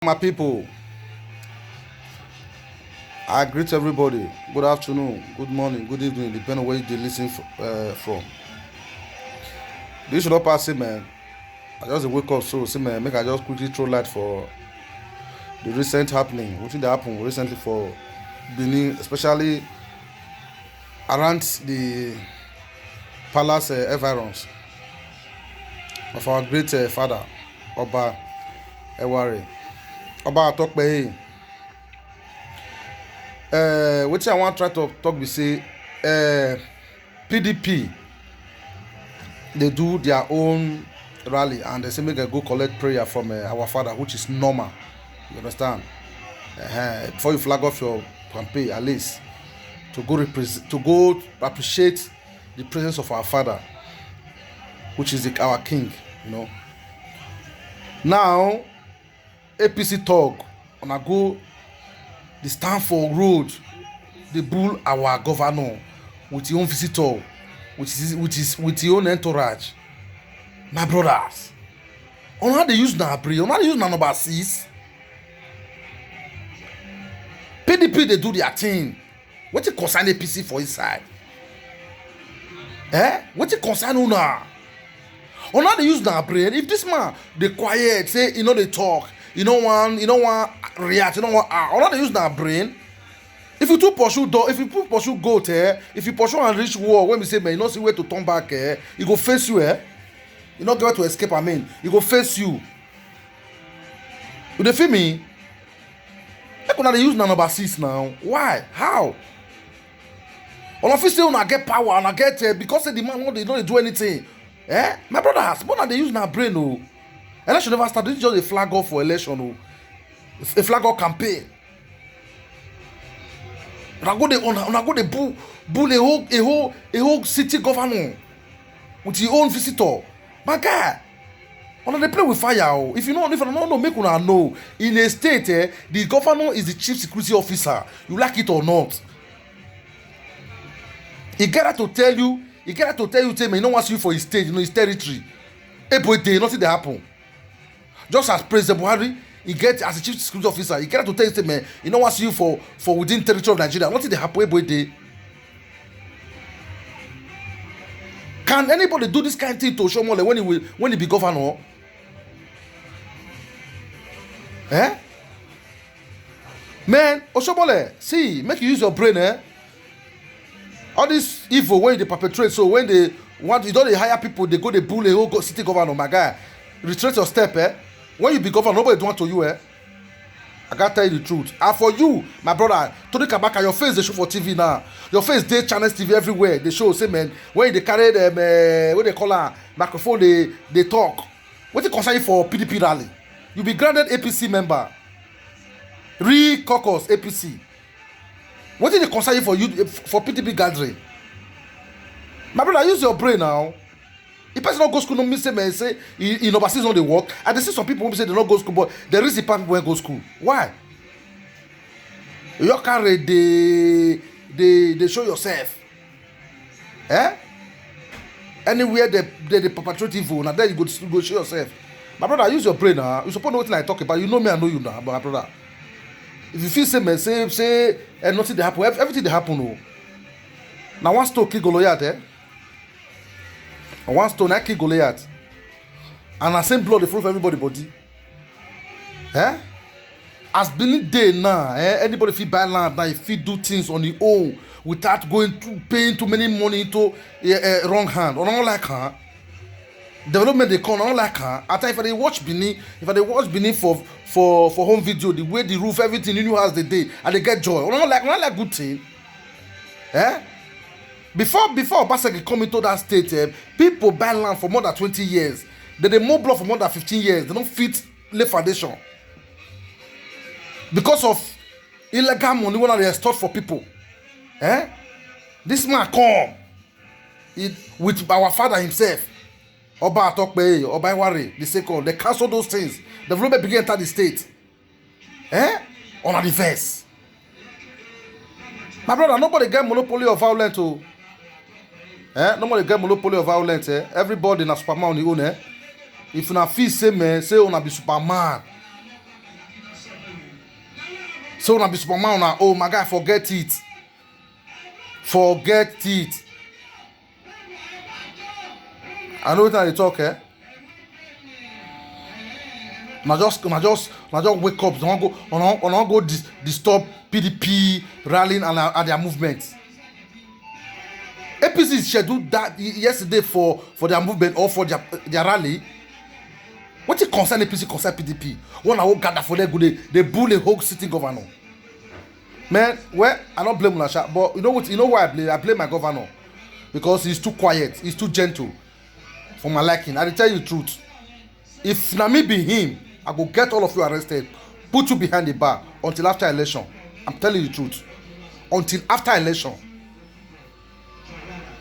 My people, I greet everybody. Good afternoon, good morning, good evening, depending on where you listen from. This should not pass it, man. I just wake up, so see, man, make I just quickly throw light for the recent happening. What did happen recently for Benin, especially around the palace environs of our great father, Oba Ewari. Oba Atokpe. Which I want to try to talk we say PDP they do their own rally and they say make I go collect prayer from our father, which is normal. You understand? Before you flag off your campaign, at least to go appreciate the presence of our father, which is our king. You know. Now APC talk on a go the Stanford Road, they bull our governor with your own visitor, which is with your own entourage. My brothers, on how they use na brain, on how they use na number 6. PDP they do their thing. What it concern APC for inside? What it concern una? On how they use na brain? If this man they quiet, say they talk. You don't want react, you don't want all they use that brain. If you too pursue if you pursue goat if you pursue and reach war, when we say man, you don't see where to turn back you go face you you not get where to escape, you go face you. You dey feel me? How can they use number 6 now? Why? How? On office say una get power, una get because the man no dey do anything. My brothers, but now they use na brain oh. Election never started. This is just a flag off for election, a flag off campaign. Una go the bull a whole city governor with your own visitor. My guy, they play with fire. If you don't know, make una know. In a state, the governor is the chief security officer. You like it or not? He get to tell you, tell me, he don't want you for his state, his territory. Every nothing they happen. Just as President Buhari, he get as a chief security officer, he get to tell you, man, he don't want you for within territory of Nigeria. Nothing they happen every day. Can anybody do this kind of thing to Oshomole when he be governor? Man, Oshomole, see, make you use your brain, All this evil when they perpetrate, so when they want, you don't hire people, they go, they bull a whole city governor, my guy. Retrace your step, When you be governor, nobody do want to you, I gotta tell you the truth. And for you, my brother, Tony Kabaka, your face they show for TV now. Your face they channels TV everywhere. They show, say man, when they carry them, what they call a microphone, they talk. What they concern you for PDP rally? You be granted APC member. Caucus APC. What did they concern you for PDP gathering? My brother, use your brain now. If person not go school, no mean say in overseas on the work. And they see some people who say they don't go school, but there is the people who go school. Why? You carry they show yourself. Anywhere they perpetrate evil, now there you go show yourself. My brother, use your brain now. You suppose know what I talk about. You know me, I know you now, but my brother. If you feel say and nothing they happen, everything they happen. No. Now one stone kill Goliath, And one stone I kill Goliath. And the same blood they flow for everybody body. As Benin day now, anybody feel buy land now, if you do things on the own without paying too many money into wrong hand. Or not like her. Development they come, not like her. After if they watch Benin for home video, the way the roof, everything, you know has the day, and they get joy. Or not like good thing. Before Obaseki come into that state, people buy land for more than 20 years. They mow block for more than 15 years. They don't fit lay foundation. Because of illegal money when they extort for people. This man come with our father himself. Oba Atokpe, Oba Ewari, the second. They cancel those things. The development begin to enter the state. On the verse. My brother, nobody get monopoly of violence. Nobody get monopoly of violence. Everybody na Superman on the own. If una feel say man, say una be Superman. So una be Superman now. Oh my guy, forget it. Forget it. I know what they talk, eh? Now just wake up. Don't go disturb PDP rallying and their movement. APC scheduled that yesterday for their movement or for their rally. What it concern APC concern PDP? One I will gather for them, they bully the whole sitting governor. Man, well, I don't blame Lasha, but you know what? You know why I blame? I blame my governor because he's too quiet, he's too gentle for my liking. I tell you the truth. If na me be him, I go get all of you arrested, put you behind the bar until after election. I'm telling you the truth. Until after election.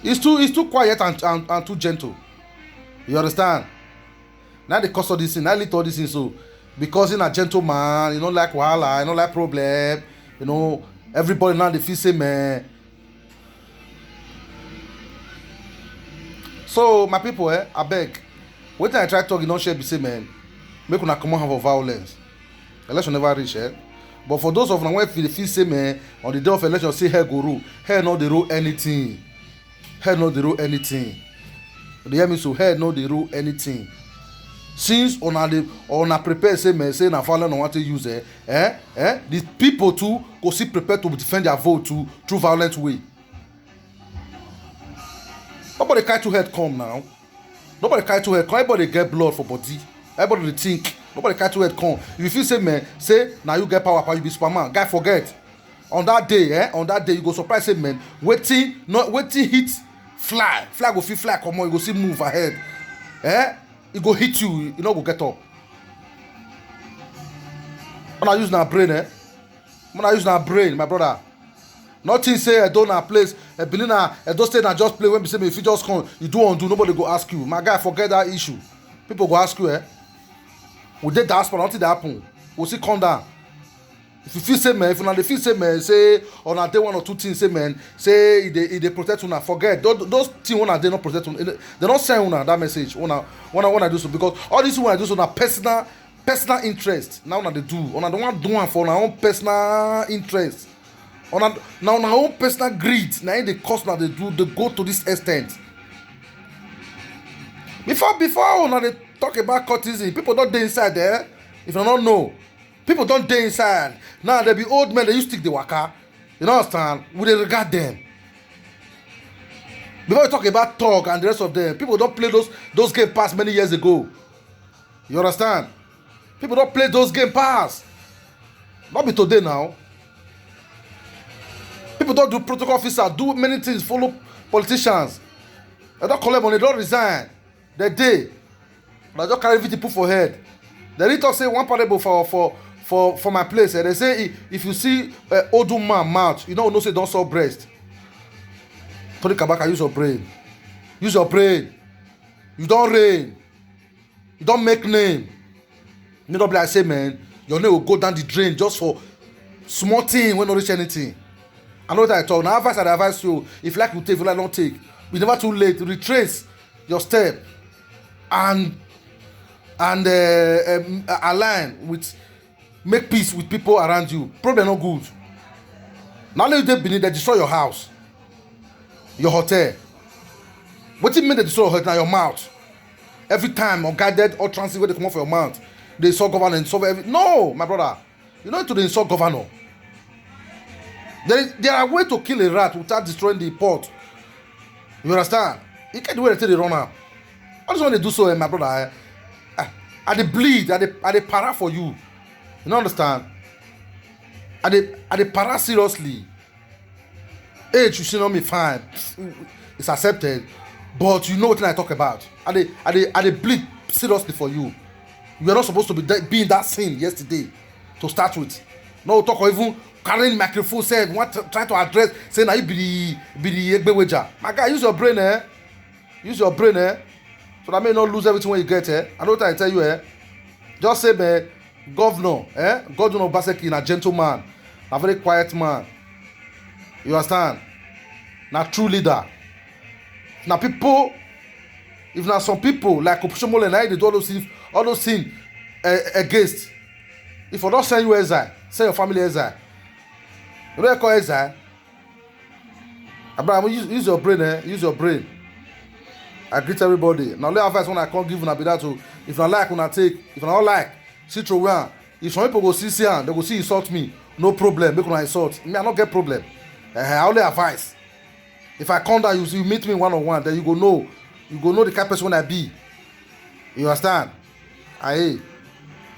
He's too quiet and too gentle. You understand? Now the cause of this thing, now lead all this thing so because he's a gentleman, you don't like wahala, you don't like problem, you know, everybody now they feel say man. So my people, I beg. When I try to talk, you don't share be say man, make una come on have a violence. Election never reach, eh? But for those of them when they feel say man, on the day of election say hair go rule, hair not they rule anything. Hair not they rule anything. They hear me so hair not they rule anything. Since on a prepare say man say na violence on want to use the people too go see prepare to defend their vote too through violent way. Nobody carry to head come now. Nobody carry to head come. Everybody get blood for body. Everybody dey think. Nobody carry to head come. If you feel say man say now you get power, you be Superman. Guy forget. On that day you go surprise say man waiting hit fly go feel fly come on you go see move ahead. It go hit you, you know go get up. When I use my brain, when I use my brain, my brother. Nothing say I don't have place. I believe I don't stay and just play. When we say me if you just come, you do undo. Nobody go ask you. My guy, forget that issue. People go ask you, we did that, but nothing that happen. We'll see come down. If you feel say man, if you not feel say man, say on a day one or two things say man, say they protect una. Forget those things una they not protect una. They don't send una that message. Una do so because all this one I do so na personal interest. Now they do. Una don't want do one for our own personal interest. Now our own personal greed. Now the cost now they do they go to this extent. Before una they talk about courtesy, people don't dey inside there. If you don't know. People don't dey inside. Now there be old men, they used to stick the waka. You know understand? We dey regard them. Before we talk about talk and the rest of them, people don't play those game pass many years ago. You understand? People don't play those game pass. Not be today now. People don't do protocol officer, do many things, follow politicians. They don't collect money, they don't resign. They dey. They just carry everything put for head. They need to say one parable for my place. They say if you see old man mouth, you don't know say don't saw breast. Tony Kabaka, use your brain. Use your brain. You don't reign. You don't make name. You don't be like say man, your name will go down the drain just for small thing when not reach anything. I know that I talk. Now advice I advise you. If you like you take, if you like don't take. It's never too late. Retrace your step and align with. Make peace with people around you. Problem no good. Now let you beneath they destroy your house, your hotel. What do you mean they destroy your hotel? Now your mouth. Every time unguided or transit where they come off your mouth, they insult governor and insult every. No, my brother, you don't need to insult governor. There are ways to kill a rat without destroying the pot. You understand? You can't do it until they run out. I just want to do so, my brother. I dey bleed, I dey para for you. You don't understand? I dey para seriously. Age, you see not me fine. It's accepted. But you know what I talk about. I dey bleed seriously for you. You are not supposed to be in that scene yesterday to start with. No talk or even carrying microphone say try to address say now you be the egbeweja. My guy, use your brain, Use your brain, So that may not lose everything when you get, I know what I tell you, Just say, man, Governor Obaseki na gentleman, a very quiet man. You understand? Na true leader. Now people, if na some people like Opushomole na they do all those things against. If I don't send you exile, send your family exile. You know call exile. Abraham, use your brain, use your brain. I greet everybody. Now, let advice when I can't give una be that too. If I like, una take. If I don't like, see through one. If some people go see they go see insult me. No problem. Make una insult. Me, I don't get problem. I only advise. If I come down, you meet me one-on-one, then you go know the kind of person I be. You understand? Aye.